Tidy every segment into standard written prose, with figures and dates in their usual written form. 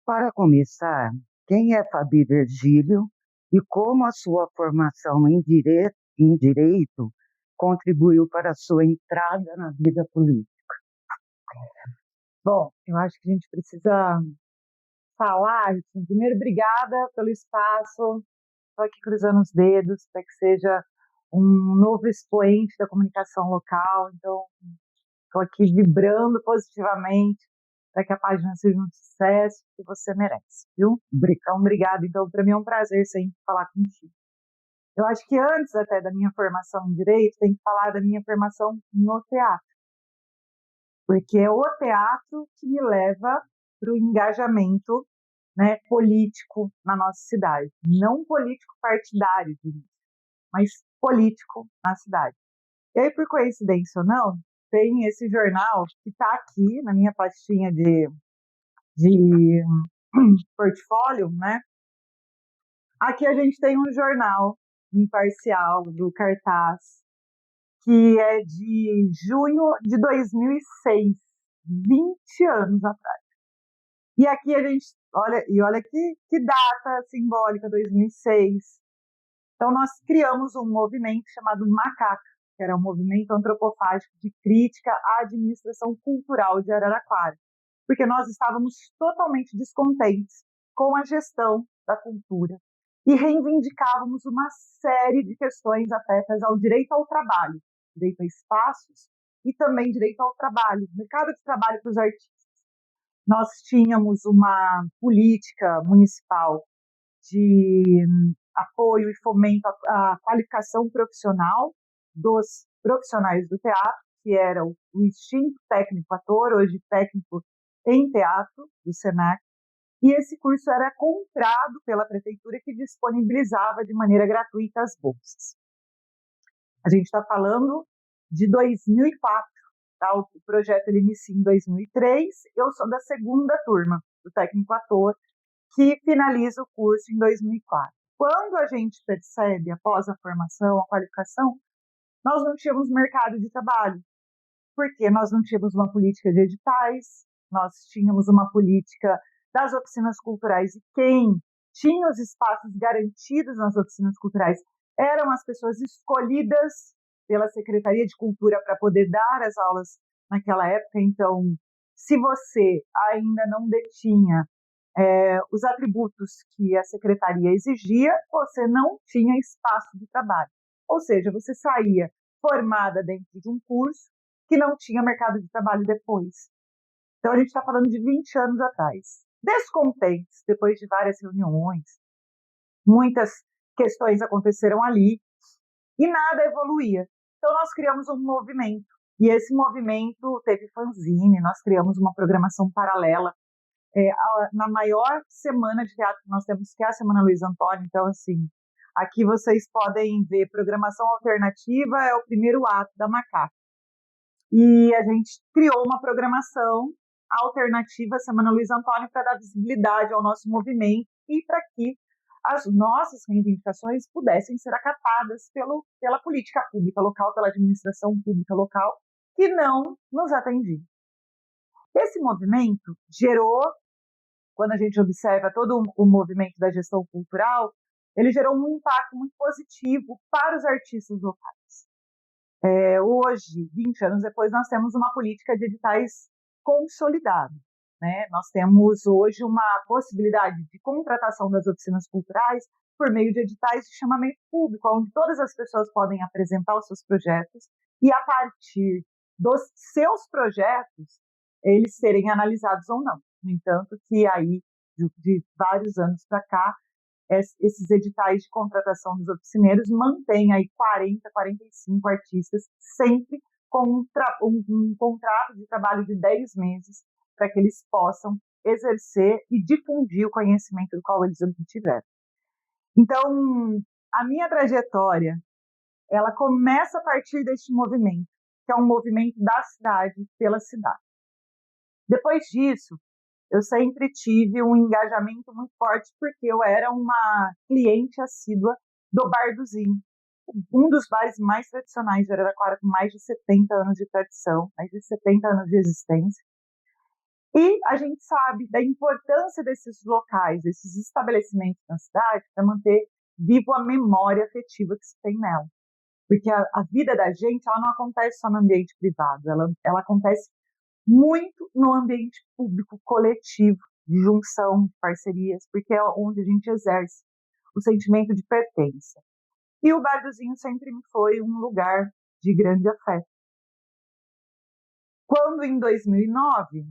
Para começar, quem é Fabi Virgílio e como a sua formação em direito contribuiu para a sua entrada na vida política? Bom, eu acho que a gente precisa falar, assim, primeiro, obrigada pelo espaço, estou aqui cruzando os dedos para que seja um novo expoente da comunicação local, então estou aqui vibrando positivamente para que a página seja um sucesso que você merece, viu? Então, obrigada, então, para mim é um prazer sempre falar contigo. Eu acho que antes até da minha formação em Direito, tem que falar da minha formação no teatro, porque é o teatro que me leva para o engajamento, né, político na nossa cidade. Não político partidário, mas político na cidade. E aí, por coincidência ou não, tem esse jornal que está aqui na minha pastinha de portfólio, né? Aqui a gente tem um jornal imparcial do cartaz, que é de junho de 2006, 20 anos atrás. E aqui a gente, olha que data simbólica, 2006. Então nós criamos um movimento chamado Macaca, que era um movimento antropofágico de crítica à administração cultural de Araraquara, porque nós estávamos totalmente descontentes com a gestão da cultura e reivindicávamos uma série de questões afetas ao direito ao trabalho, direito a espaços e também direito ao trabalho, mercado de trabalho para os artistas. Nós tínhamos uma política municipal de apoio e fomento à qualificação profissional dos profissionais do teatro, que era o extinto técnico ator, hoje técnico em teatro do Senac, e esse curso era comprado pela prefeitura, que disponibilizava de maneira gratuita as bolsas. A gente está falando de 2004, tá? O projeto ele inicia em 2003, eu sou da segunda turma do técnico ator, que finaliza o curso em 2004. Quando a gente percebe, após a formação, a qualificação, nós não tínhamos mercado de trabalho, porque nós não tínhamos uma política de editais, nós tínhamos uma política das oficinas culturais, e quem tinha os espaços garantidos nas oficinas culturais eram as pessoas escolhidas pela Secretaria de Cultura para poder dar as aulas naquela época. Então, se você ainda não detinha os atributos que a secretaria exigia, você não tinha espaço de trabalho. Ou seja, você saía formada dentro de um curso que não tinha mercado de trabalho depois. Então, a gente está falando de 20 anos atrás. Descontentes, depois de várias reuniões, muitas questões aconteceram ali e nada evoluía. Então, nós criamos um movimento. E esse movimento teve fanzine, nós criamos uma programação paralela na maior semana de teatro que nós temos, que é a Semana Luiz Antônio. Então, assim, aqui vocês podem ver programação alternativa, é o primeiro ato da Macaca. E a gente criou uma programação alternativa, Semana Luiz Antônio, para dar visibilidade ao nosso movimento e para que as nossas reivindicações pudessem ser acatadas pela política pública local, pela administração pública local, que não nos atendia. Esse movimento gerou, quando a gente observa todo o movimento da gestão cultural, ele gerou um impacto muito positivo para os artistas locais. Hoje, 20 anos depois, nós temos uma política de editais consolidada, né? Nós temos hoje uma possibilidade de contratação das oficinas culturais por meio de editais de chamamento público, onde todas as pessoas podem apresentar os seus projetos e, a partir dos seus projetos, eles serem analisados ou não. No entanto, que aí, de vários anos para cá, esses editais de contratação dos oficineiros mantêm aí 40, 45 artistas, sempre com um contrato de trabalho de 10 meses, para que eles possam exercer e difundir o conhecimento do qual eles obtiveram. Então, a minha trajetória, ela começa a partir deste movimento, que é um movimento da cidade pela cidade. Depois disso, eu sempre tive um engajamento muito forte, porque eu era uma cliente assídua do Bar do Zinho, um dos bares mais tradicionais de Araraquara, com mais de 70 anos de tradição, mais de 70 anos de existência. E a gente sabe da importância desses locais, desses estabelecimentos na cidade, para manter vivo a memória afetiva que se tem nela. Porque a vida da gente, ela não acontece só no ambiente privado, ela acontece muito no ambiente público, coletivo, de junção, de parcerias, porque é onde a gente exerce o sentimento de pertença. E o Bar do Zinho sempre me foi um lugar de grande afeto. Quando em 2009,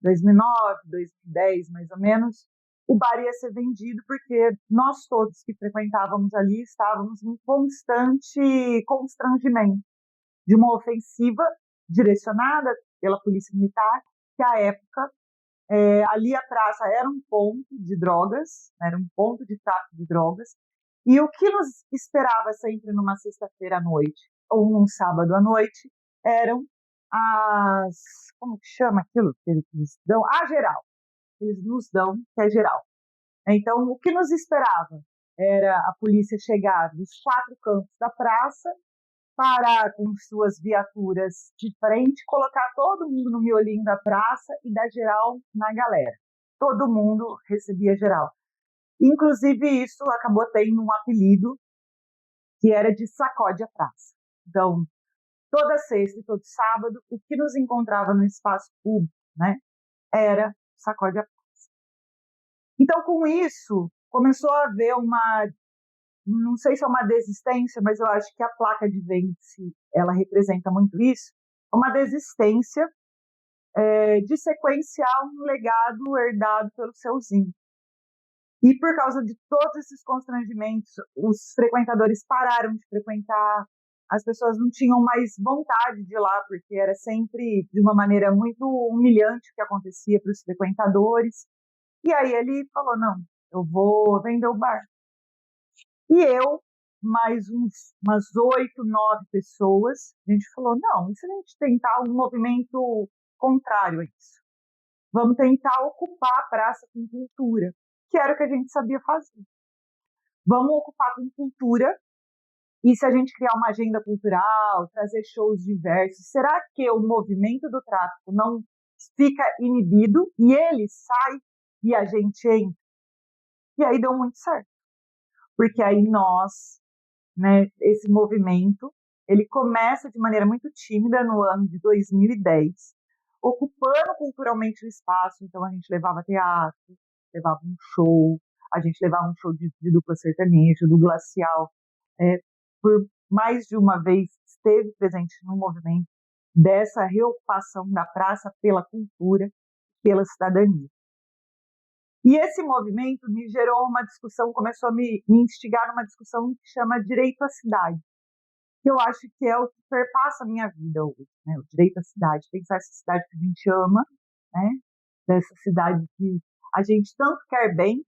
2010 mais ou menos, o bar ia ser vendido porque nós todos que frequentávamos ali estávamos em constante constrangimento de uma ofensiva direcionada pela polícia militar, que à época ali a praça era um ponto de drogas, era um ponto de tráfico de drogas, e o que nos esperava sempre numa sexta-feira à noite ou num sábado à noite eram as... como que chama aquilo que eles dão? A geral. Eles nos dão, que é geral. Então, o que nos esperava era a polícia chegar dos 4 cantos da praça, parar com suas viaturas de frente, colocar todo mundo no miolinho da praça e dar geral na galera. Todo mundo recebia geral. Inclusive, isso acabou tendo um apelido que era de sacode a praça. Então, toda sexta e todo sábado, o que nos encontrava no espaço público, né, era sacode a praça. Então, com isso, começou a haver uma, não sei se é uma desistência, mas eu acho que a placa de vende-se, ela representa muito isso, uma desistência de sequenciar um legado herdado pelo seu Zinho. E por causa de todos esses constrangimentos, os frequentadores pararam de frequentar, as pessoas não tinham mais vontade de ir lá, porque era sempre de uma maneira muito humilhante o que acontecia para os frequentadores. E aí ele falou, não, eu vou vender o bar. E eu, mais umas 8, 9 pessoas, a gente falou, não, e se a gente tentar um movimento contrário a isso? Vamos tentar ocupar a praça com cultura, que era o que a gente sabia fazer. Vamos ocupar com cultura, e se a gente criar uma agenda cultural, trazer shows diversos, será que o movimento do tráfico não fica inibido e ele sai e a gente entra? E aí deu muito certo, porque aí nós, né, esse movimento, ele começa de maneira muito tímida no ano de 2010, ocupando culturalmente o espaço. Então a gente levava teatro, levava um show, a gente levava um show de dupla sertaneja, do Glacial, por mais de uma vez esteve presente no movimento dessa reocupação da praça pela cultura, pela cidadania. E esse movimento me gerou uma discussão, começou a me instigar numa discussão que chama direito à cidade, que eu acho que é o que perpassa a minha vida hoje, né? O direito à cidade, pensar essa cidade que a gente ama, né? Dessa cidade que a gente tanto quer bem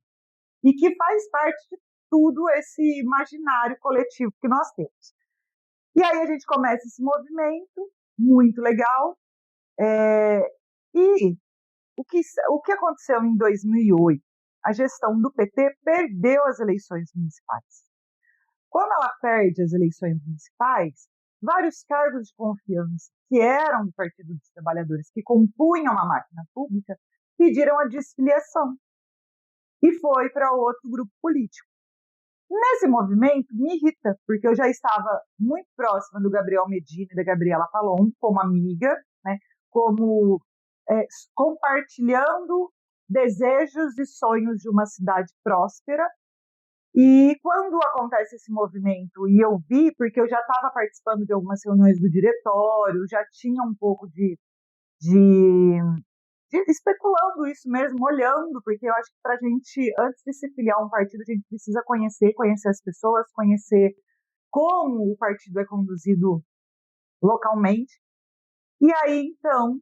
e que faz parte de tudo esse imaginário coletivo que nós temos. E aí a gente começa esse movimento, muito legal, e o que aconteceu em 2008? A gestão do PT perdeu as eleições municipais. Quando ela perde as eleições municipais, vários cargos de confiança que eram do Partido dos Trabalhadores, que compunham a máquina pública, pediram a desfiliação e foi para outro grupo político. Nesse movimento, me irrita, porque eu já estava muito próxima do Gabriel Medina e da Gabriela Palom, como amiga, né, como compartilhando desejos e sonhos de uma cidade próspera. E quando acontece esse movimento, e eu vi, porque eu já estava participando de algumas reuniões do diretório, já tinha um pouco de especulando isso mesmo, olhando, porque eu acho que para a gente, antes de se filiar a um partido, a gente precisa conhecer as pessoas, conhecer como o partido é conduzido localmente. E aí, então,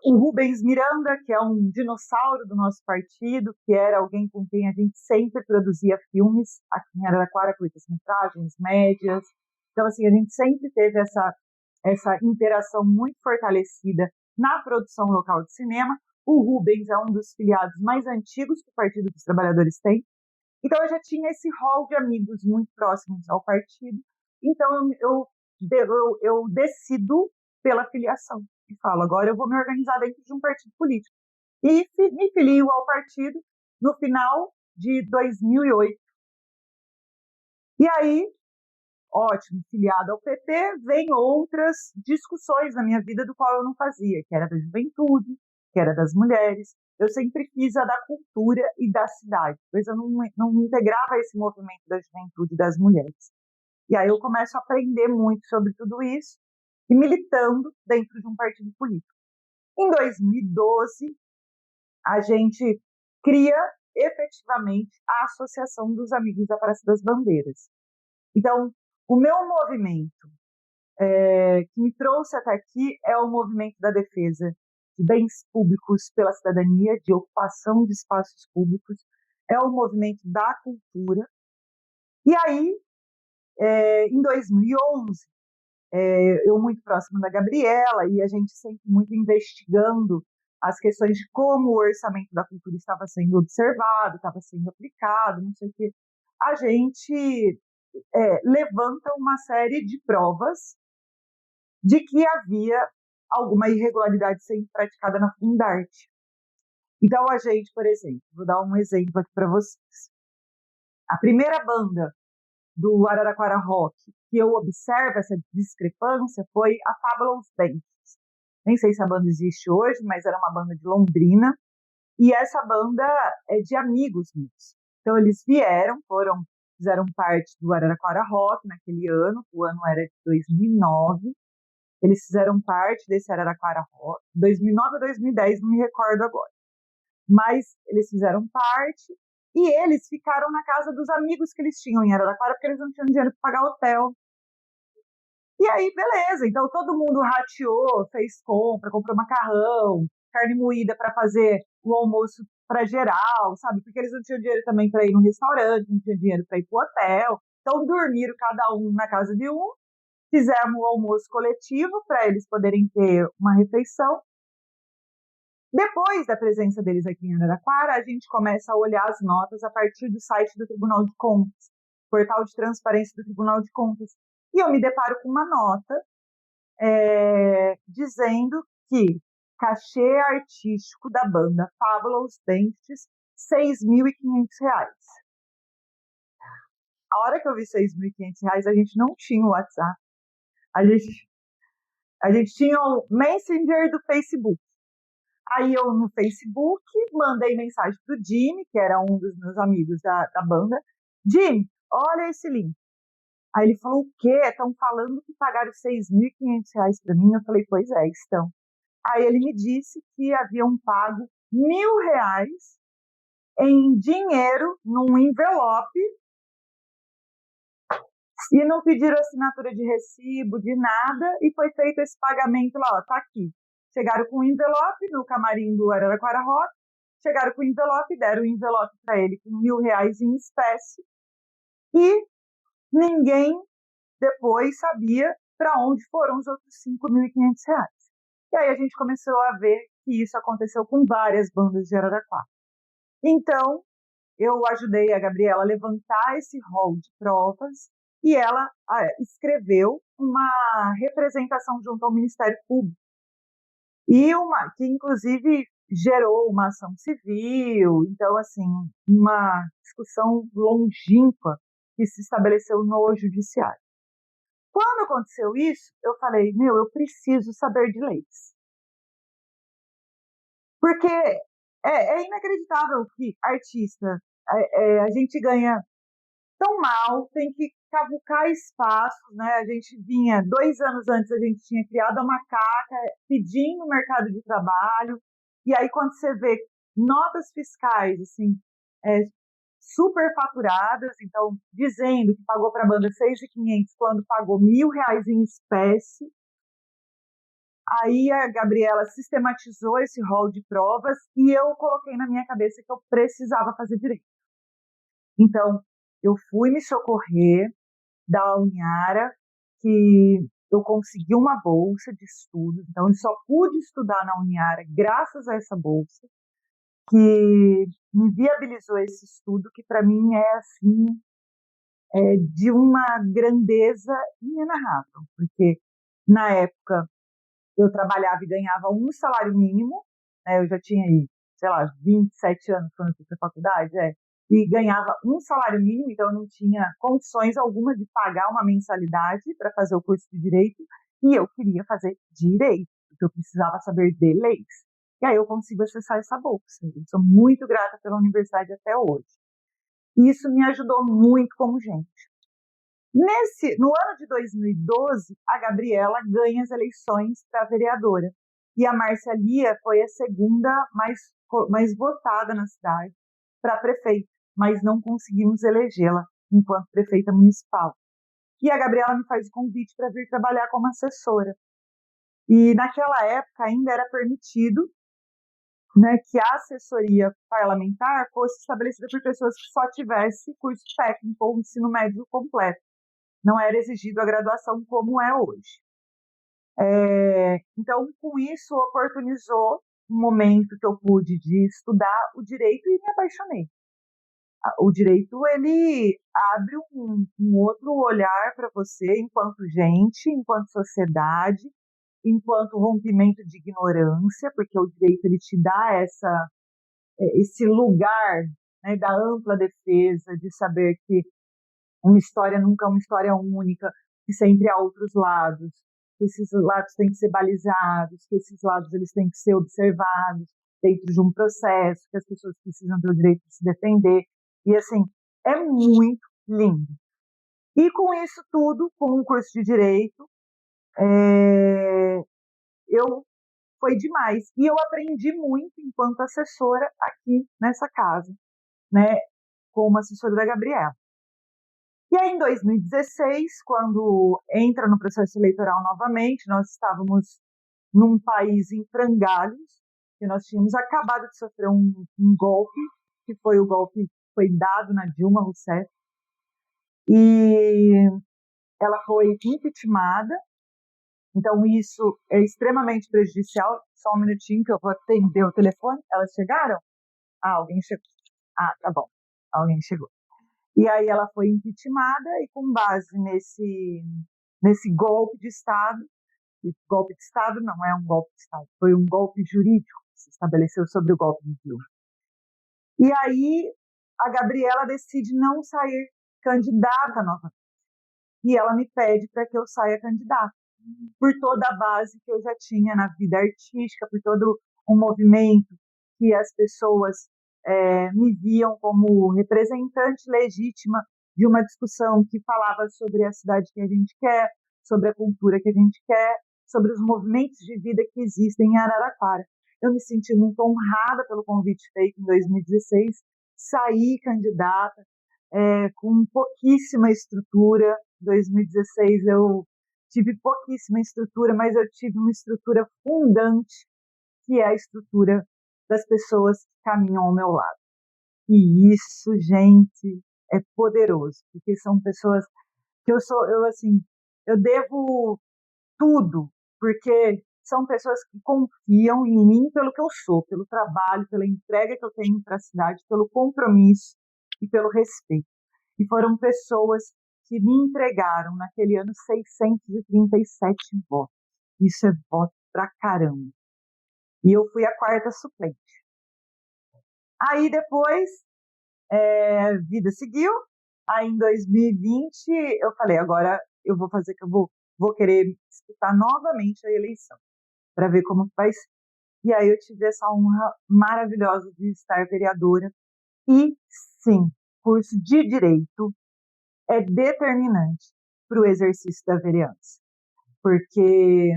o Rubens Miranda, que é um dinossauro do nosso partido, que era alguém com quem a gente sempre produzia filmes aqui em Araraquara, curtas-metragens, médias. Então, assim, a gente sempre teve essa interação muito fortalecida na produção local de cinema. O Rubens é um dos filiados mais antigos que o Partido dos Trabalhadores tem. Então, eu já tinha esse rol de amigos muito próximos ao partido. Então, eu decido pela filiação. e falo, agora eu vou me organizar dentro de um partido político. E me filio ao partido no final de 2008. E aí, ótimo, filiado ao PT, vem outras discussões na minha vida do qual eu não fazia, que era da juventude, que era das mulheres. Eu sempre fiz a da cultura e da cidade, pois eu não me integrava a esse movimento da juventude e das mulheres. E aí eu começo a aprender muito sobre tudo isso e militando dentro de um partido político. Em 2012, a gente cria efetivamente a Associação dos Amigos da Praça das Bandeiras. Então, o meu movimento que me trouxe até aqui é o movimento da defesa de bens públicos pela cidadania, de ocupação de espaços públicos, é o movimento da cultura. E aí, em 2011, eu muito próxima da Gabriela, e a gente sempre muito investigando as questões de como o orçamento da cultura estava sendo observado, estava sendo aplicado, não sei o quê. A gente levanta uma série de provas de que havia alguma irregularidade sendo praticada na Fundarte. Então, a gente, por exemplo, vou dar um exemplo aqui para vocês. A primeira banda do Araraquara Rock que eu observo essa discrepância foi a Fabulous Dentes. Nem sei se a banda existe hoje, mas era uma banda de Londrina, e essa banda é de amigos meus. Então, eles fizeram parte do Araraquara Rock naquele ano, o ano era de 2009, eles fizeram parte desse Araraquara Rock, 2009 ou 2010, não me recordo agora. Mas eles fizeram parte e eles ficaram na casa dos amigos que eles tinham em Araraquara, porque eles não tinham dinheiro para pagar hotel. E aí, beleza, então todo mundo rateou, fez compra, comprou macarrão, carne moída para fazer o almoço para geral, sabe? Porque eles não tinham dinheiro também para ir no restaurante, não tinham dinheiro para ir para o hotel. Então dormiram cada um na casa de um, fizemos o almoço coletivo para eles poderem ter uma refeição. Depois da presença deles aqui em Araraquara, a gente começa a olhar as notas a partir do site do Tribunal de Contas, portal de transparência do Tribunal de Contas. E eu me deparo com uma nota dizendo que cachê artístico da banda Fabulous Dentes, R$6.500. A hora que eu vi R$6.500, a gente não tinha o WhatsApp. A gente tinha o Messenger do Facebook. Aí eu, no Facebook, mandei mensagem pro Jimmy, que era um dos meus amigos da banda. Jimmy, olha esse link. Aí ele falou, o quê? Estão falando que pagaram R$6.500 para mim? Eu falei, pois é, estão. Aí ele me disse que haviam pago R$1.000 em dinheiro, num envelope, e não pediram assinatura de recibo, de nada, e foi feito esse pagamento lá, ó, tá aqui. Chegaram com o envelope no camarim do Araraquara Rock, chegaram com o envelope, deram o envelope para ele com R$1.000 em espécie, e ninguém depois sabia para onde foram os outros R$5.500. E aí a gente começou a ver que isso aconteceu com várias bandas de Araraquara. Então, eu ajudei a Gabriela a levantar esse rol de provas e ela escreveu uma representação junto ao Ministério Público, e que inclusive gerou uma ação civil, então, assim, uma discussão longínqua que se estabeleceu no judiciário. Quando aconteceu isso, eu falei, eu preciso saber de leis. Porque é inacreditável que artista, a gente ganha tão mal, tem que cavucar espaços, né? A gente vinha, 2 anos antes, a gente tinha criado a Macaca, pedindo o mercado de trabalho, e aí quando você vê notas fiscais, assim, superfaturadas, então, dizendo que pagou para a banda R$6.500 quando pagou R$1.000 em espécie. Aí a Gabriela sistematizou esse rol de provas e eu coloquei na minha cabeça que eu precisava fazer direito. Então, eu fui me socorrer da Uniara, que eu consegui uma bolsa de estudos, então eu só pude estudar na Uniara graças a essa bolsa, que me viabilizou esse estudo, que para mim é assim, de uma grandeza inenarrável, porque na época eu trabalhava e ganhava um salário mínimo, né, eu já tinha aí, sei lá, 27 anos quando eu fui para a faculdade, e ganhava um salário mínimo, então eu não tinha condições alguma de pagar uma mensalidade para fazer o curso de Direito, e eu queria fazer Direito, porque eu precisava saber de leis. E aí eu consigo acessar essa bolsa. Eu sou muito grata pela universidade até hoje. E isso me ajudou muito como gente. No ano de 2012, a Gabriela ganha as eleições para vereadora. E a Márcia Lia foi a segunda mais votada na cidade para prefeita, mas não conseguimos elegê-la enquanto prefeita municipal. E a Gabriela me faz o convite para vir trabalhar como assessora. E naquela época ainda era permitido, né, que a assessoria parlamentar fosse estabelecida por pessoas que só tivessem curso técnico ou ensino médio completo. Não era exigido a graduação como é hoje. Então, com isso, oportunizou um momento que eu pude de estudar o direito e me apaixonei. O direito, ele abre um outro olhar para você enquanto gente, enquanto sociedade, enquanto rompimento de ignorância, porque o direito ele te dá esse lugar, né, da ampla defesa, de saber que uma história nunca é uma história única, que sempre há outros lados, que esses lados têm que ser balizados, que esses lados eles têm que ser observados dentro de um processo, que as pessoas precisam ter o direito de se defender. E assim, é muito lindo. E com isso tudo, com o curso de Direito, eu foi demais. E eu aprendi muito enquanto assessora aqui nessa casa, né, como assessora da Gabriela. E aí, em 2016, quando entra no processo eleitoral novamente, nós estávamos num país em frangalhos, que nós tínhamos acabado de sofrer um golpe, que foi o golpe que foi dado na Dilma Rousseff, e ela foi impeachmentada. Então, isso é extremamente prejudicial. Só um minutinho que eu vou atender o telefone. Elas chegaram? Ah, alguém chegou. Ah, tá bom. Alguém chegou. E aí ela foi impeachmentada e com base nesse golpe de Estado, golpe de Estado não é um golpe de Estado, foi um golpe jurídico que se estabeleceu sobre o golpe de Dilma. E aí a Gabriela decide não sair candidata novamente. E ela me pede para que eu saia candidata, por toda a base que eu já tinha na vida artística, por todo um movimento que as pessoas me viam como representante legítima de uma discussão que falava sobre a cidade que a gente quer, sobre a cultura que a gente quer, sobre os movimentos de vida que existem em Araraquara. Eu me senti muito honrada pelo convite feito em 2016, saí candidata com pouquíssima estrutura. Em 2016 eu tive pouquíssima estrutura, mas eu tive uma estrutura fundante, que é a estrutura das pessoas que caminham ao meu lado. E isso, gente, é poderoso, porque são pessoas que eu devo tudo, porque são pessoas que confiam em mim pelo que eu sou, pelo trabalho, pela entrega que eu tenho para a cidade, pelo compromisso e pelo respeito. E foram pessoas que me entregaram naquele ano 637 votos. Isso é voto pra caramba. E eu fui a quarta suplente. Aí depois, vida seguiu. Aí em 2020 eu falei, agora eu vou fazer que eu vou querer disputar novamente a eleição, para ver como vai ser. E aí eu tive essa honra maravilhosa de estar vereadora. E sim, curso de Direito é determinante para o exercício da vereança, porque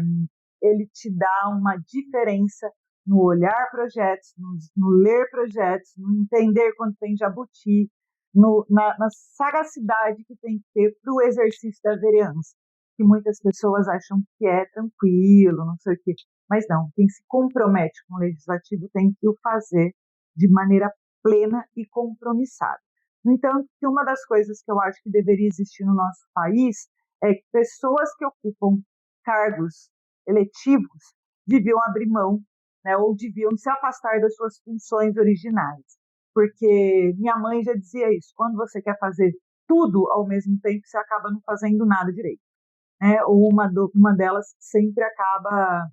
ele te dá uma diferença no olhar projetos, no ler projetos, no entender quando tem jabuti, na sagacidade que tem que ter para o exercício da vereança, que muitas pessoas acham que é tranquilo, não sei o quê, mas não, quem se compromete com o legislativo tem que o fazer de maneira plena e compromissada. No entanto, que uma das coisas que eu acho que deveria existir no nosso país é que pessoas que ocupam cargos eletivos deviam abrir mão, né, ou deviam se afastar das suas funções originais. Porque minha mãe já dizia isso, quando você quer fazer tudo ao mesmo tempo, você acaba não fazendo nada direito. Né? Ou uma delas sempre acaba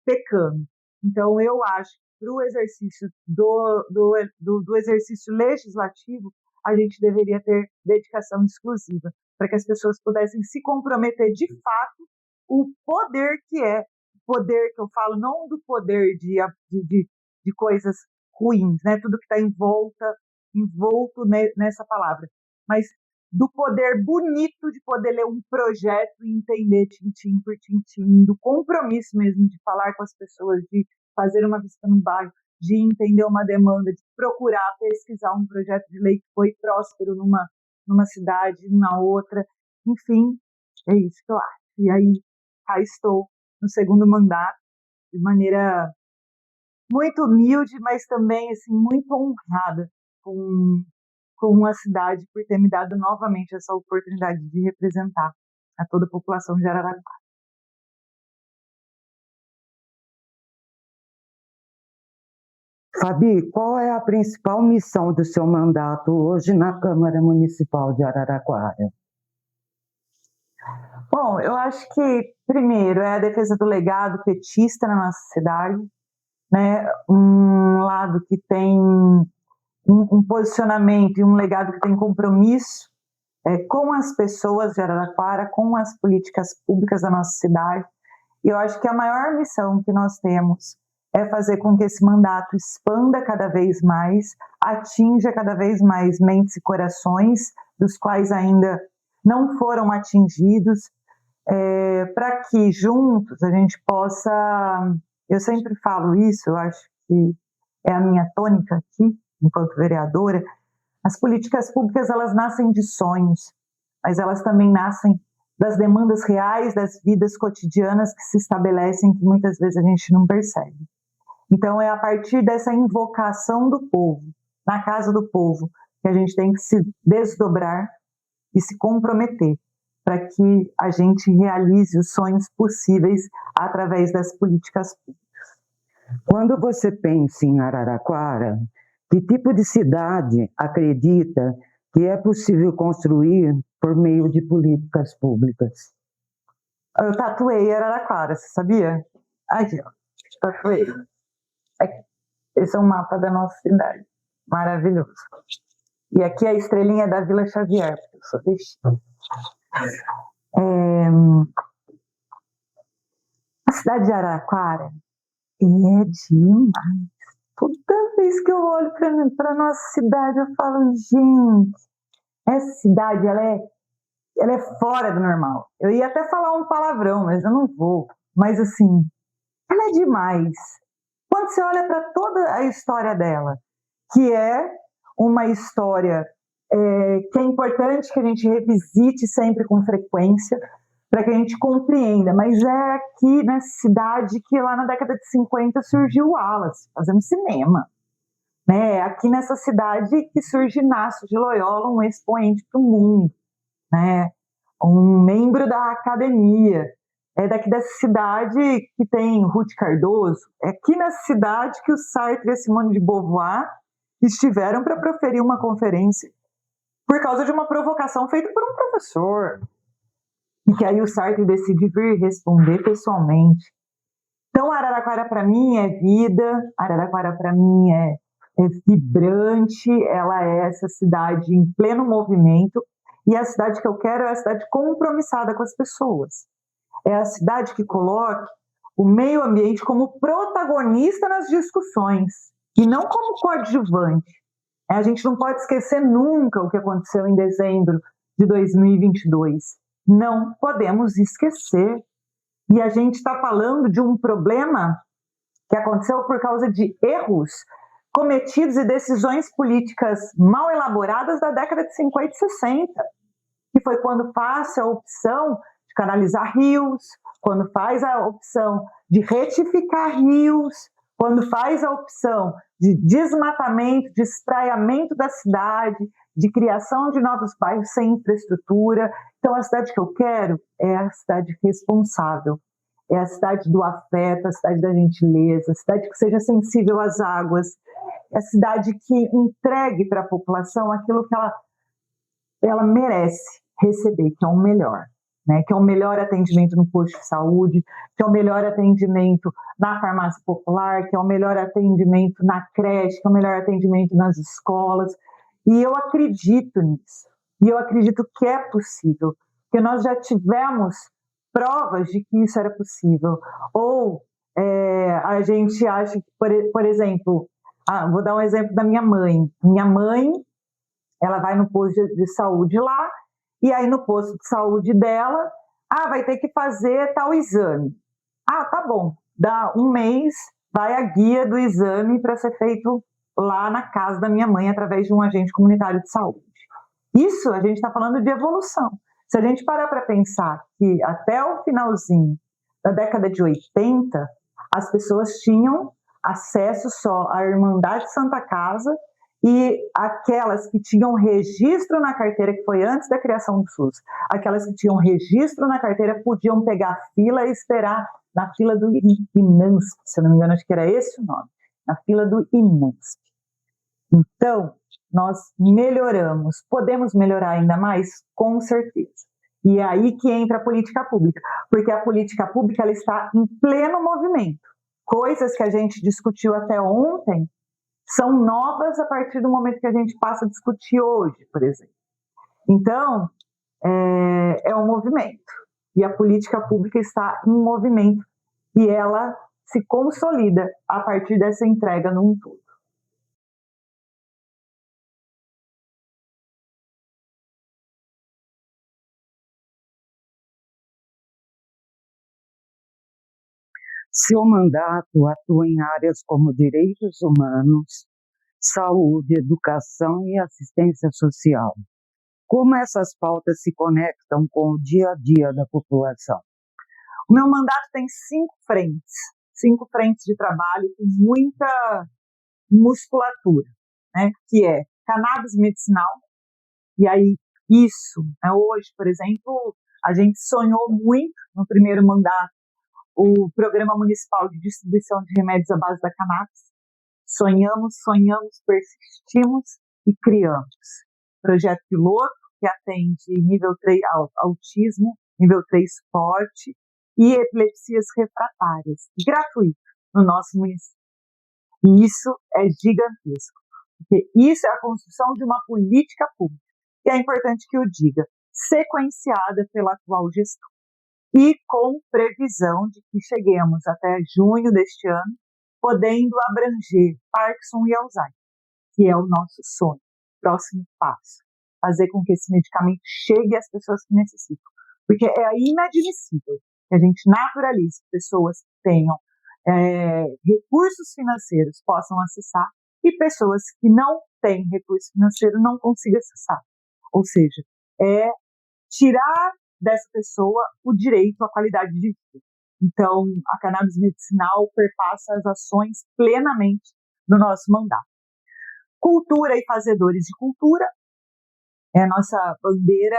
pecando. Então, eu acho que para o exercício do exercício legislativo, a gente deveria ter dedicação exclusiva, para que as pessoas pudessem se comprometer de fato o poder que é, poder que eu falo, não do poder de coisas ruins, né? Tudo que está envolto nessa palavra, mas do poder bonito de poder ler um projeto e entender tintim por tintim, do compromisso mesmo de falar com as pessoas, de fazer uma visita no bairro, de entender uma demanda, de procurar pesquisar um projeto de lei que foi próspero numa cidade, na outra. Enfim, é isso que eu acho. E aí, cá estou no segundo mandato, de maneira muito humilde, mas também assim, muito honrada com a cidade por ter me dado novamente essa oportunidade de representar a toda a população de Araraquara. Fabi, qual é a principal missão do seu mandato hoje na Câmara Municipal de Araraquara? Bom, eu acho que, primeiro, é a defesa do legado petista na nossa cidade, né? Um lado que tem um posicionamento e um legado que tem compromisso com as pessoas de Araraquara, com as políticas públicas da nossa cidade. E eu acho que a maior missão que nós temos é fazer com que esse mandato expanda cada vez mais, atinja cada vez mais mentes e corações dos quais ainda não foram atingidos, para que juntos a gente possa, eu sempre falo isso, eu acho que é a minha tônica aqui, enquanto vereadora, as políticas públicas elas nascem de sonhos, mas elas também nascem das demandas reais, das vidas cotidianas que se estabelecem, que muitas vezes a gente não percebe. Então é a partir dessa invocação do povo, na casa do povo, que a gente tem que se desdobrar e se comprometer para que a gente realize os sonhos possíveis através das políticas públicas. Quando você pensa em Araraquara, que tipo de cidade acredita que é possível construir por meio de políticas públicas? Eu tatuei Araraquara, você sabia? Aqui, ó, tatuei. Esse é um mapa da nossa cidade. Maravilhoso. E aqui a estrelinha da Vila Xavier, porque eu sou destino. A cidade de Araraquara é demais. Toda vez que eu olho para a nossa cidade, eu falo, gente, essa cidade, ela é fora do normal. Eu ia até falar um palavrão, mas eu não vou. Mas, assim, ela é demais. Quando você olha para toda a história dela, que é uma história que é importante que a gente revisite sempre com frequência, para que a gente compreenda, mas é aqui nessa cidade que lá na década de 50 surgiu o Wallace, fazendo cinema. Né? Aqui nessa cidade que surge Inácio de Loyola, um expoente para o mundo, né? Um membro da academia. É daqui dessa cidade que tem Ruth Cardoso, é aqui nessa cidade que o Sartre e a Simone de Beauvoir estiveram para proferir uma conferência por causa de uma provocação feita por um professor. E que aí o Sartre decide vir responder pessoalmente. Então, Araraquara para mim é vida, Araraquara para mim é vibrante, ela é essa cidade em pleno movimento, e a cidade que eu quero é a cidade compromissada com as pessoas. É a cidade que coloque o meio ambiente como protagonista nas discussões, e não como coadjuvante. A gente não pode esquecer nunca o que aconteceu em dezembro de 2022. Não podemos esquecer. E a gente está falando de um problema que aconteceu por causa de erros cometidos e decisões políticas mal elaboradas da década de 50 e 60, que foi quando faz a opção de canalizar rios, quando faz a opção de retificar rios, quando faz a opção de desmatamento, de espraiamento da cidade, de criação de novos bairros sem infraestrutura. Então, a cidade que eu quero é a cidade responsável, é a cidade do afeto, a cidade da gentileza, a cidade que seja sensível às águas, é a cidade que entregue para a população aquilo que ela merece receber, que é o melhor. né, que é o melhor atendimento no posto de saúde, que é o melhor atendimento na farmácia popular, que é o melhor atendimento na creche, que é o melhor atendimento nas escolas. E eu acredito nisso. E eu acredito que é possível, porque nós já tivemos provas de que isso era possível. Ou a gente acha que, por exemplo, vou dar um exemplo da minha mãe. Minha mãe, ela vai no posto de saúde lá, e aí no posto de saúde dela, vai ter que fazer tal exame. Tá bom, dá um mês, vai a guia do exame para ser feito lá na casa da minha mãe, através de um agente comunitário de saúde. Isso a gente está falando de evolução. Se a gente parar para pensar que até o finalzinho da década de 80, as pessoas tinham acesso só à Irmandade Santa Casa e aquelas que tinham registro na carteira, que foi antes da criação do SUS, aquelas que tinham registro na carteira podiam pegar fila e esperar na fila do INANSP, se eu não me engano, acho que era esse o nome, na fila do INANSP. Então, nós melhoramos. Podemos melhorar ainda mais? Com certeza. E é aí que entra a política pública, porque a política pública ela está em pleno movimento. Coisas que a gente discutiu até ontem são novas a partir do momento que a gente passa a discutir hoje, por exemplo. Então, é um movimento. E a política pública está em movimento. E ela se consolida a partir dessa entrega num todo. Seu mandato atua em áreas como direitos humanos, saúde, educação e assistência social. Como essas pautas se conectam com o dia a dia da população? O meu mandato tem 5 frentes de trabalho com muita musculatura, né? Que é cannabis medicinal, e aí isso, né, hoje, por exemplo, a gente sonhou muito no primeiro mandato o Programa Municipal de Distribuição de Remédios à Base da Cannabis. Sonhamos, persistimos e criamos. Projeto piloto que atende nível 3 autismo, nível 3 forte e epilepsias refratárias, gratuito no nosso município. E isso é gigantesco, porque isso é a construção de uma política pública, e é importante que eu diga, sequenciada pela atual gestão, e com previsão de que cheguemos até junho deste ano, podendo abranger Parkinson e Alzheimer, que é o nosso sonho, próximo passo, fazer com que esse medicamento chegue às pessoas que necessitam, porque é inadmissível que a gente naturalize pessoas que tenham recursos financeiros possam acessar e pessoas que não têm recurso financeiro não consigam acessar. Ou seja, é tirar dessa pessoa o direito à qualidade de vida. Então, a cannabis medicinal perpassa as ações plenamente do nosso mandato. Cultura e fazedores de cultura é a nossa bandeira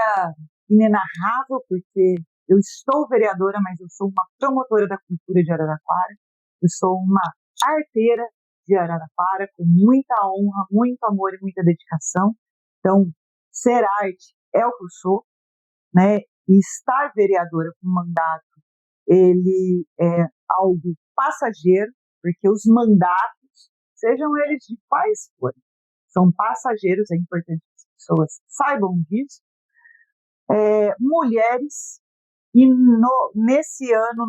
inenarrável, porque eu estou vereadora, mas eu sou uma promotora da cultura de Araraquara, eu sou uma arteira de Araraquara, com muita honra, muito amor e muita dedicação. Então, ser arte é o que eu sou, né? E estar vereadora com mandato, ele é algo passageiro, porque os mandatos, sejam eles de quais forem, são passageiros, é importante que as pessoas saibam disso. Mulheres, e nesse ano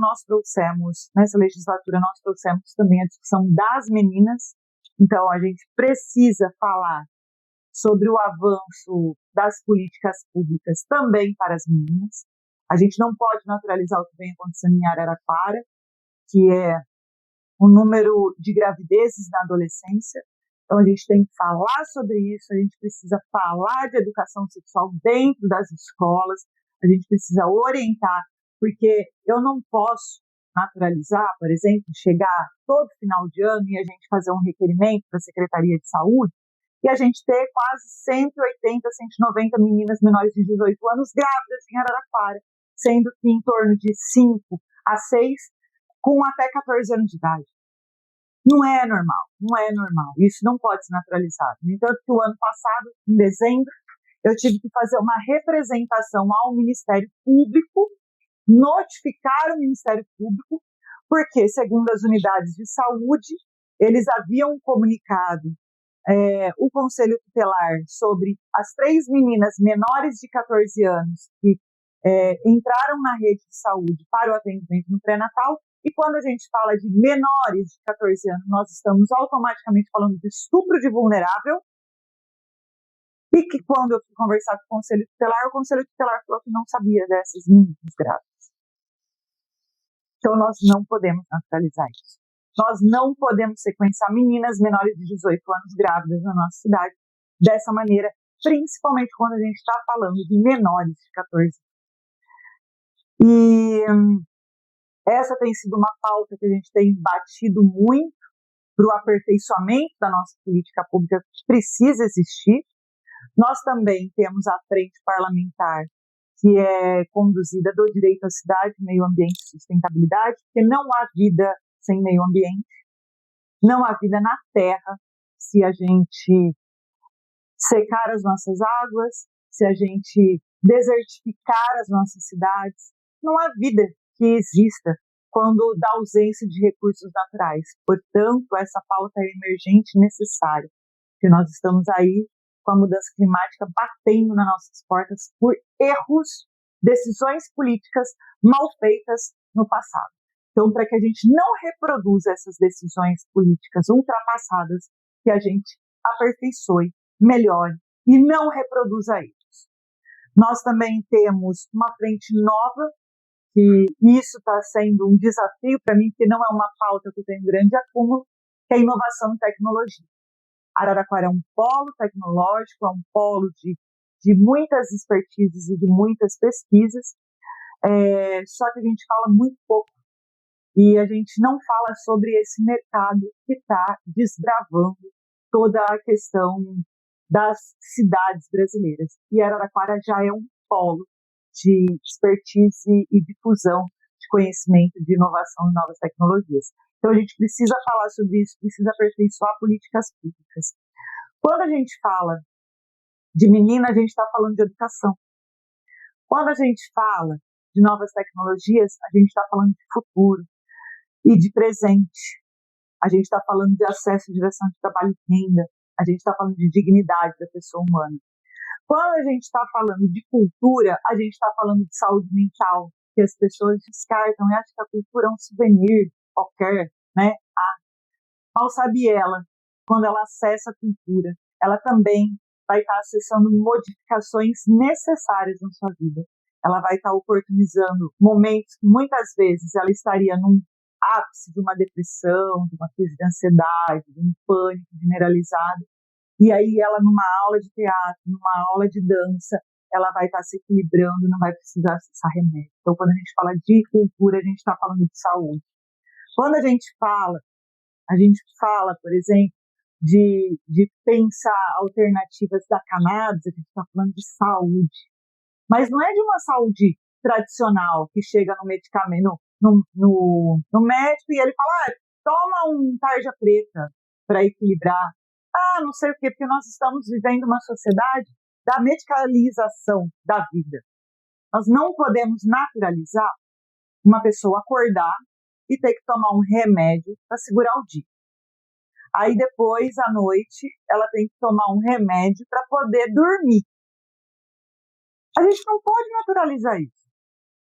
nessa legislatura, nós trouxemos também a discussão das meninas. Então, a gente precisa falar sobre o avanço das políticas públicas também para as meninas. A gente não pode naturalizar o que vem acontecendo em Araraquara, que é o número de gravidezes na adolescência. Então, a gente tem que falar sobre isso, a gente precisa falar de educação sexual dentro das escolas, a gente precisa orientar, porque eu não posso naturalizar, por exemplo, chegar todo final de ano e a gente fazer um requerimento para a Secretaria de Saúde e a gente ter quase 180, 190 meninas menores de 18 anos grávidas em Araraquara, sendo que em torno de 5 a 6 com até 14 anos de idade. Não é normal. Isso não pode ser naturalizado. No entanto, que o ano passado, em dezembro, eu tive que fazer uma representação ao Ministério Público, notificar o Ministério Público, porque, segundo as unidades de saúde, eles haviam comunicado o Conselho Tutelar sobre as 3 meninas menores de 14 anos que entraram na rede de saúde para o atendimento no pré-natal, e quando a gente fala de menores de 14 anos, nós estamos automaticamente falando de estupro de vulnerável, e que quando eu fui conversar com o Conselho Tutelar falou que não sabia dessas meninas grávidas. Então nós não podemos naturalizar isso. Nós não podemos sequenciar meninas menores de 18 anos grávidas na nossa cidade dessa maneira, principalmente quando a gente está falando de menores de 14 anos. E essa tem sido uma pauta que a gente tem batido muito para o aperfeiçoamento da nossa política pública, que precisa existir. Nós também temos a frente parlamentar, que é conduzida do direito à cidade, meio ambiente e sustentabilidade, porque não há vida sem meio ambiente, não há vida na terra se a gente secar as nossas águas, se a gente desertificar as nossas cidades. Não há vida que exista quando da ausência de recursos naturais. Portanto, essa pauta é emergente e necessária, porque nós estamos aí com a mudança climática batendo nas nossas portas por erros, decisões políticas mal feitas no passado. Então, para que a gente não reproduza essas decisões políticas ultrapassadas, que a gente aperfeiçoe, melhore e não reproduza eles. Nós também temos uma frente nova, que isso está sendo um desafio para mim, que não é uma pauta que eu tenho grande acúmulo, que é inovação e tecnologia. Araraquara é um polo tecnológico, é um polo de muitas expertises e de muitas pesquisas, só que a gente fala muito pouco e a gente não fala sobre esse mercado que está desbravando toda a questão das cidades brasileiras. E Araraquara já é um polo de expertise e difusão de conhecimento, de inovação e novas tecnologias. Então a gente precisa falar sobre isso, precisa aperfeiçoar políticas públicas. Quando a gente fala de menina, a gente está falando de educação. Quando a gente fala de novas tecnologias, a gente está falando de futuro e de presente. A gente está falando de acesso à direção de trabalho e renda. A gente está falando de dignidade da pessoa humana. Quando a gente está falando de cultura, a gente está falando de saúde mental, que as pessoas descartam e acham que a cultura é um souvenir qualquer, né? Mal sabe ela, quando ela acessa a cultura, ela também vai estar acessando modificações necessárias na sua vida. Ela vai estar oportunizando momentos que muitas vezes ela estaria num ápice de uma depressão, de uma crise de ansiedade, de um pânico generalizado. E aí ela, numa aula de teatro, numa aula de dança, ela vai estar se equilibrando e não vai precisar acessar remédio. Então, quando a gente fala de cultura, a gente está falando de saúde. Quando a gente fala, por exemplo, de pensar alternativas da cannabis, a gente está falando de saúde. Mas não é de uma saúde tradicional, que chega no medicamento, no médico e ele fala, toma um tarja preta para equilibrar. Não sei o quê, porque nós estamos vivendo uma sociedade da medicalização da vida. Nós não podemos naturalizar uma pessoa acordar e ter que tomar um remédio para segurar o dia. Aí depois, à noite, ela tem que tomar um remédio para poder dormir. A gente não pode naturalizar isso.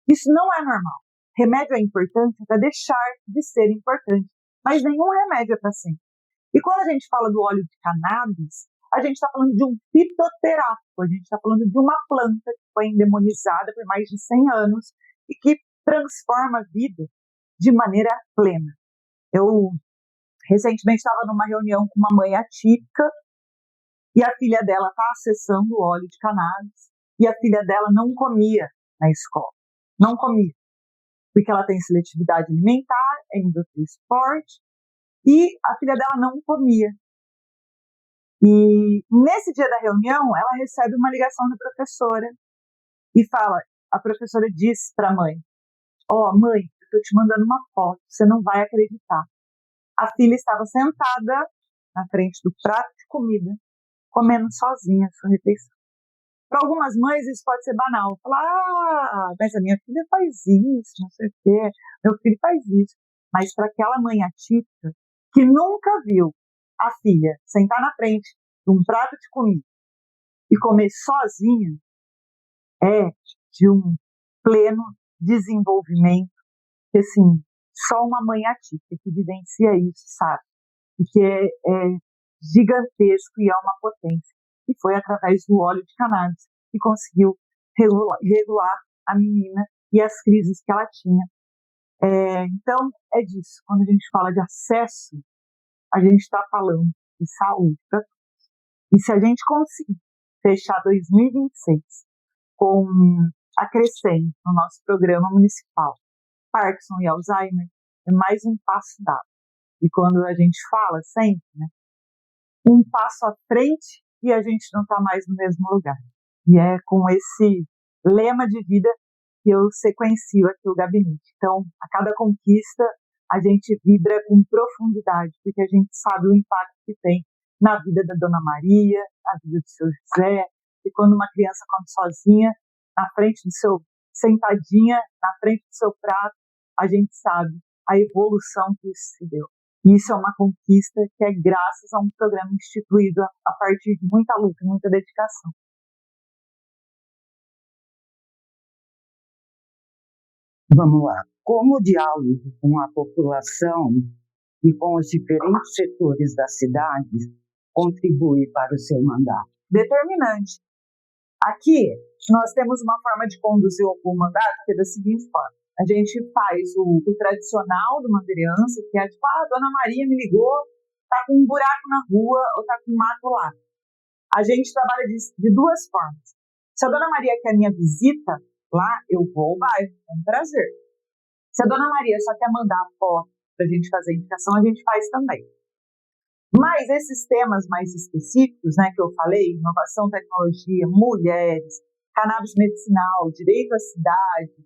Isso não é normal. Remédio é importante para deixar de ser importante, mas nenhum remédio é para sempre. E quando a gente fala do óleo de cannabis, a gente está falando de um fitoterápico, a gente está falando de uma planta que foi endemonizada por mais de 100 anos e que transforma a vida de maneira plena. Eu recentemente estava numa reunião com uma mãe atípica e a filha dela está acessando o óleo de cannabis e a filha dela não comia na escola, não comia, porque ela tem seletividade alimentar, é indústria forte, e a filha dela não comia. E nesse dia da reunião, ela recebe uma ligação da professora e fala, a professora diz para a mãe, mãe, eu estou te mandando uma foto, você não vai acreditar. A filha estava sentada na frente do prato de comida, comendo sozinha a sua refeição. Para algumas mães isso pode ser banal. Falar, mas a minha filha faz isso, não sei o quê, meu filho faz isso. Mas para aquela mãe atípica que nunca viu a filha sentar na frente de um prato de comida e comer sozinha, é de um pleno desenvolvimento que, assim, só uma mãe atípica que vivencia isso, sabe? E que é gigantesco e é uma potência. E foi através do óleo de cannabis que conseguiu regular a menina e as crises que ela tinha. Então, é disso. Quando a gente fala de acesso, a gente está falando de saúde para todos. E se a gente conseguir fechar 2026 com a Crescendo no nosso programa municipal, Parkinson e Alzheimer, é mais um passo dado. E quando a gente fala sempre, né, um passo à frente e a gente não está mais no mesmo lugar. E é com esse lema de vida que eu sequencio aqui o gabinete. Então, a cada conquista, a gente vibra com profundidade, porque a gente sabe o impacto que tem na vida da Dona Maria, na vida do seu José, e quando uma criança come sozinha, na frente do seu, sentadinha, na frente do seu prato, a gente sabe a evolução que isso se deu. E isso é uma conquista que é graças a um programa instituído a partir de muita luta, muita dedicação. Vamos lá. Como o diálogo com a população e com os diferentes setores da cidade contribui para o seu mandato? Determinante. Aqui, nós temos uma forma de conduzir o mandato que é da seguinte forma. A gente faz o tradicional de uma vereança, que é tipo, a Dona Maria me ligou, tá com um buraco na rua ou tá com um mato lá. A gente trabalha de duas formas. Se a Dona Maria quer minha visita lá, eu vou ao bairro, com prazer. Se a Dona Maria só quer mandar a foto pra gente fazer a indicação, a gente faz também. Mas esses temas mais específicos, né, que eu falei, inovação, tecnologia, mulheres, cannabis medicinal, direito à cidade,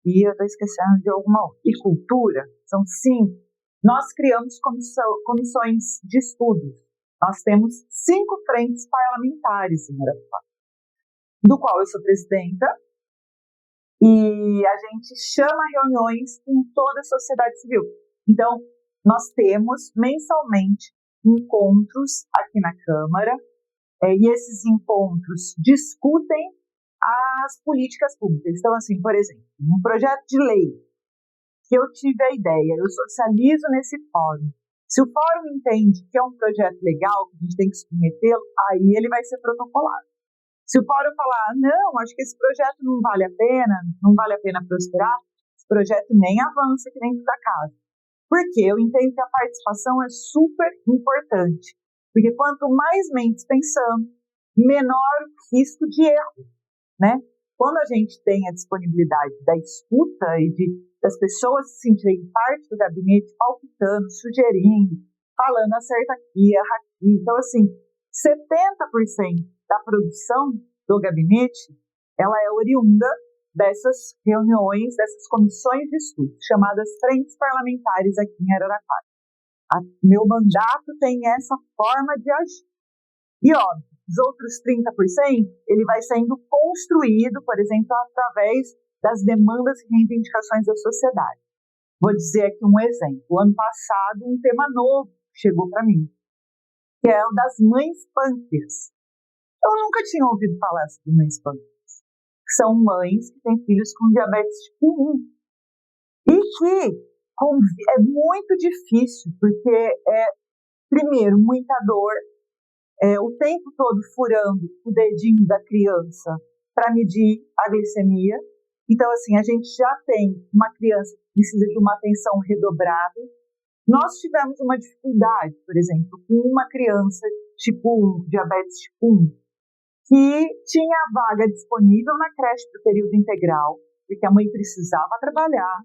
e eu estou esquecendo de alguma outra, e cultura, são 5. Nós criamos comissões de estudos. Nós temos 5 frentes parlamentares em Araraquara, do qual eu sou presidenta, e a gente chama reuniões com toda a sociedade civil. Então, nós temos mensalmente encontros aqui na Câmara, e esses encontros discutem as políticas públicas. Então, assim, por exemplo, um projeto de lei que eu tive a ideia, eu socializo nesse fórum. Se o fórum entende que é um projeto legal, que a gente tem que submetê-lo, aí ele vai ser protocolado. Se o fórum falar, não, acho que esse projeto não vale a pena prosperar, esse projeto nem avança aqui dentro da casa. Porque eu entendo que a participação é super importante. Porque quanto mais mentes pensando, menor o risco de erro, né? Quando a gente tem a disponibilidade da escuta e das pessoas se sentirem parte do gabinete, palpitando, sugerindo, falando acerta aqui, erra aqui. Então, assim, 70% da produção do gabinete, ela é oriunda dessas reuniões, dessas comissões de estudo, chamadas frentes parlamentares aqui em Araraquara. Meu mandato tem essa forma de agir. E, óbvio, os outros 30%, ele vai sendo construído, por exemplo, através das demandas e reivindicações da sociedade. Vou dizer aqui um exemplo. O ano passado, um tema novo chegou para mim, que é o das mães punkers. Eu nunca tinha ouvido falar sobre mães punkers. São mães que têm filhos com diabetes tipo 1. E que é muito difícil, porque primeiro, muita dor, o tempo todo furando o dedinho da criança para medir a glicemia. Então, assim, a gente já tem uma criança que precisa de uma atenção redobrada. Nós tivemos uma dificuldade, por exemplo, com uma criança tipo 1, diabetes tipo 1, que tinha vaga disponível na creche para o período integral, porque a mãe precisava trabalhar,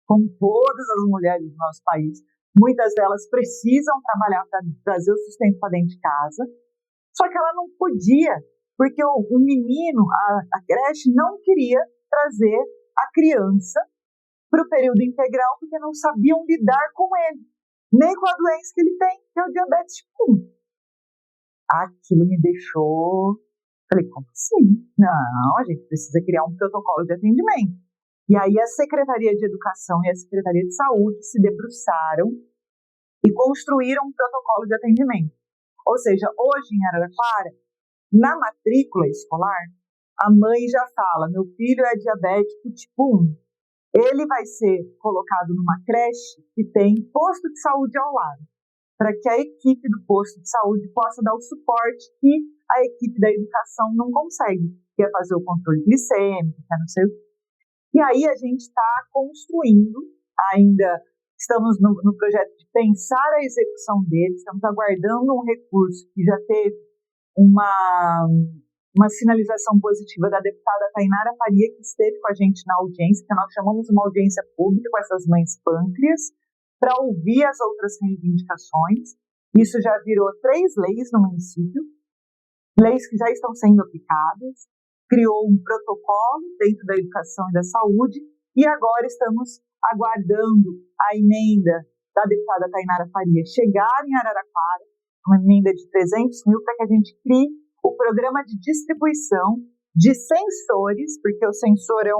como todas as mulheres do nosso país. Muitas delas precisam trabalhar para trazer o sustento para dentro de casa, só que ela não podia, porque o menino, a creche, não queria trazer a criança para o período integral, porque não sabiam lidar com ele, nem com a doença que ele tem, que é o diabetes tipo 1. Aquilo me deixou Falei, como assim? Não, a gente precisa criar um protocolo de atendimento. E aí a Secretaria de Educação e a Secretaria de Saúde se debruçaram e construíram um protocolo de atendimento. Ou seja, hoje em Araraquara, na matrícula escolar, a mãe já fala, meu filho é diabético tipo 1. Ele vai ser colocado numa creche que tem posto de saúde ao lado, para que a equipe do posto de saúde possa dar o suporte que a equipe da educação não consegue, que é fazer o controle glicêmico, que é não sei o quê. E aí a gente está construindo, ainda estamos no projeto de pensar a execução dele, estamos aguardando um recurso que já teve uma sinalização positiva da deputada Tainara Faria, que esteve com a gente na audiência, que nós chamamos uma audiência pública com essas mães pâncreas, para ouvir as outras reivindicações. Isso já virou 3 leis no município, leis que já estão sendo aplicadas, criou um protocolo dentro da educação e da saúde, e agora estamos aguardando a emenda da deputada Tainara Faria chegar em Araraquara, uma emenda de 300 mil, para que a gente crie o programa de distribuição de sensores, porque o sensor é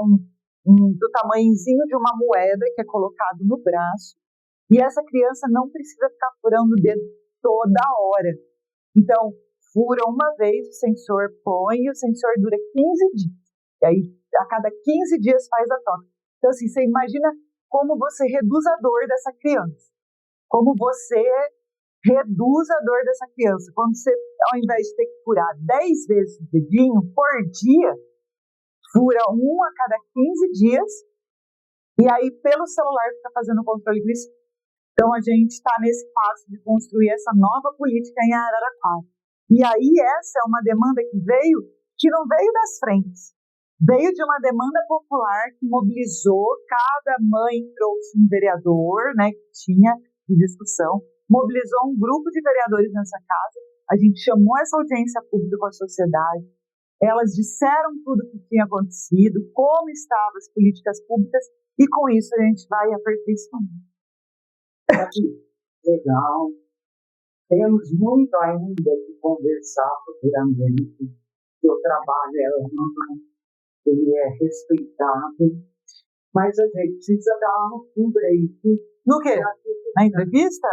do tamanhozinho de uma moeda que é colocado no braço, e essa criança não precisa ficar furando o dedo toda hora. Então, fura uma vez o sensor, põe, e o sensor dura 15 dias. E aí, a cada 15 dias faz a troca. Então, assim, você imagina como você reduz a dor dessa criança. Como você reduz a dor dessa criança. Quando você, ao invés de ter que furar 10 vezes o dedinho por dia, fura um a cada 15 dias, e aí pelo celular fica fazendo o controle glicêmico. Então a gente está nesse passo de construir essa nova política em Araraquara. E aí essa é uma demanda que não veio das frentes, veio de uma demanda popular que mobilizou, cada mãe trouxe um vereador, né, que tinha de discussão, mobilizou um grupo de vereadores nessa casa, a gente chamou essa audiência pública com a sociedade, elas disseram tudo o que tinha acontecido, como estavam as políticas públicas, e com isso a gente vai aperfeiçoando. Legal. Temos muito ainda que conversar futuramente. Seu trabalho é amplo, ele é respeitado, mas a gente precisa dar um break. No quê? Na entrevista?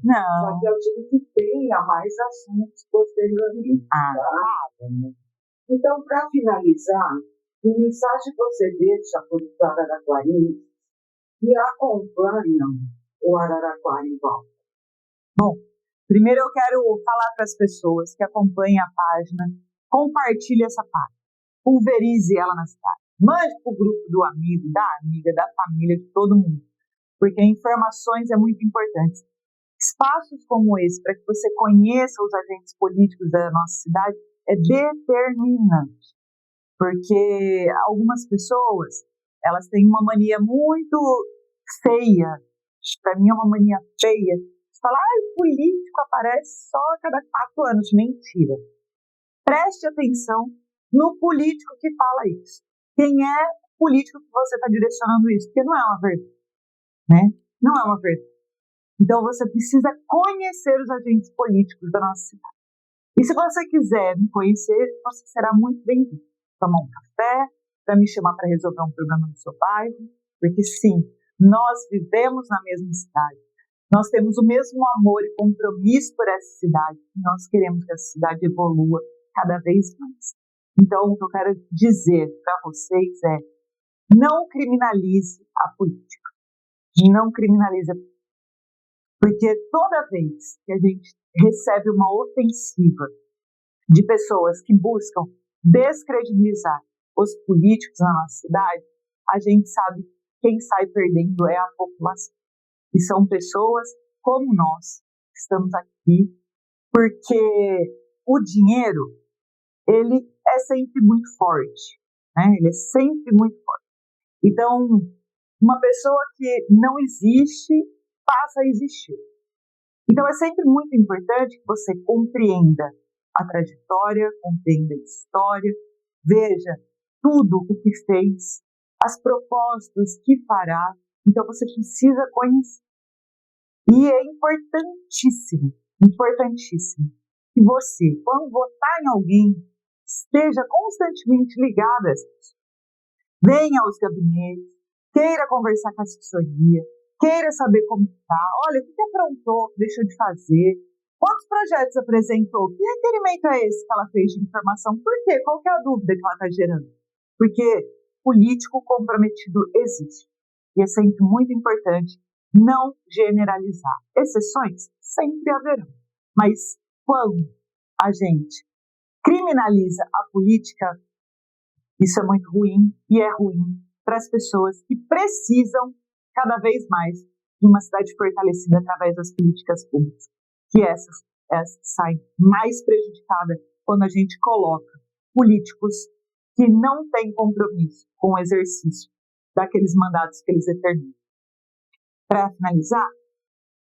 Não. Só que eu digo que tenha mais assuntos posteriormente. Tá. Então, para finalizar, que mensagem você deixa para os araraquarenses que acompanham o Araraquara em volta? Bom, primeiro eu quero falar para as pessoas que acompanham a página, compartilhe essa página, pulverize ela na cidade, mande para o grupo do amigo, da amiga, da família, de todo mundo, porque informações é muito importante. Espaços como esse, para que você conheça os agentes políticos da nossa cidade, é determinante, porque algumas pessoas, elas têm uma mania muito feia, para mim é uma mania feia, de falar, o político aparece só a cada 4 anos. Mentira. Preste atenção no político que fala isso. Quem é o político que você está direcionando isso? Porque não é uma verdade, né? Não é uma verdade. Então você precisa conhecer os agentes políticos da nossa cidade. E se você quiser me conhecer, você será muito bem-vindo. Tomar um café, para me chamar para resolver um problema no seu bairro, porque sim, nós vivemos na mesma cidade. Nós temos o mesmo amor e compromisso por essa cidade. E nós queremos que essa cidade evolua cada vez mais. Então, o que eu quero dizer para vocês é: não criminalize a política. Não criminalize a política. Porque toda vez que a gente recebe uma ofensiva de pessoas que buscam descredibilizar os políticos na nossa cidade, a gente sabe que quem sai perdendo é a população. E são pessoas como nós que estamos aqui, porque o dinheiro, ele é sempre muito forte, né? Ele é sempre muito forte. Então, uma pessoa que não existe, passa a existir. Então, é sempre muito importante que você compreenda a trajetória, compreenda a história, veja tudo o que fez, as propostas que fará. Então, você precisa conhecer. E é importantíssimo, importantíssimo, que você, quando votar em alguém, esteja constantemente ligada a essas pessoas. Venha aos gabinetes, queira conversar com a assessoria, queira saber como está, olha, o que aprontou, o que deixou de fazer, quantos projetos apresentou, que requerimento é esse que ela fez de informação, por quê? Qual que é a dúvida que ela está gerando? Porque político comprometido existe. E é sempre muito importante não generalizar. Exceções sempre haverão. Mas quando a gente criminaliza a política, isso é muito ruim e é ruim para as pessoas que precisam cada vez mais de uma cidade fortalecida através das políticas públicas. Que essas saem mais prejudicadas quando a gente coloca políticos que não têm compromisso com o exercício daqueles mandatos que eles determinam. Para finalizar,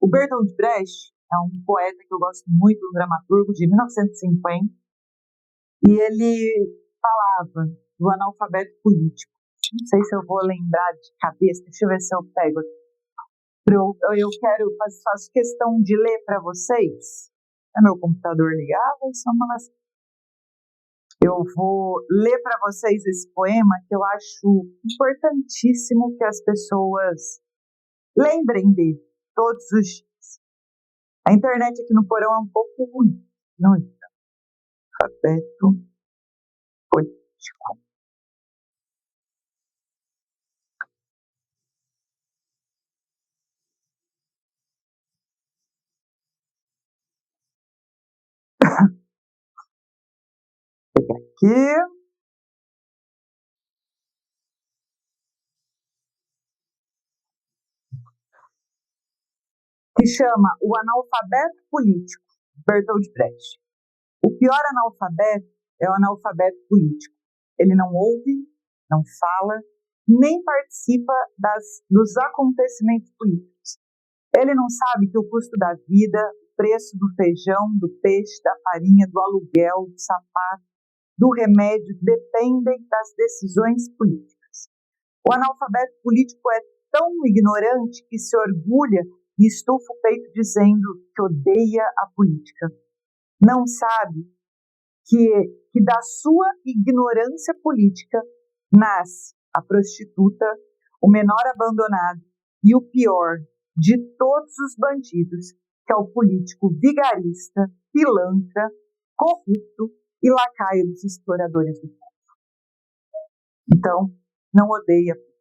o Bertolt Brecht é um poeta que eu gosto muito, um dramaturgo de 1950, e ele falava do analfabeto político. Não sei se eu vou lembrar de cabeça, deixa eu ver se eu pego aqui. Eu faço questão de ler para vocês. É meu computador ligado? Eu vou ler para vocês esse poema que eu acho importantíssimo que as pessoas lembrem dele todos os dias. A internet aqui no porão é um pouco ruim. Não é? Alfabeto político. Pegar aqui. Que chama O Analfabeto Político, Bertolt Brecht. O pior analfabeto é o analfabeto político. Ele não ouve, não fala, nem participa dos acontecimentos políticos. Ele não sabe que o custo da vida, o preço do feijão, do peixe, da farinha, do aluguel, do sapato, do remédio, dependem das decisões políticas. O analfabeto político é tão ignorante que se orgulha e estufa o peito dizendo que odeia a política. Não sabe que da sua ignorância política nasce a prostituta, o menor abandonado e o pior de todos os bandidos, que é o político vigarista, pilantra, corrupto e lacaio dos exploradores do povo. Então, não odeia a política.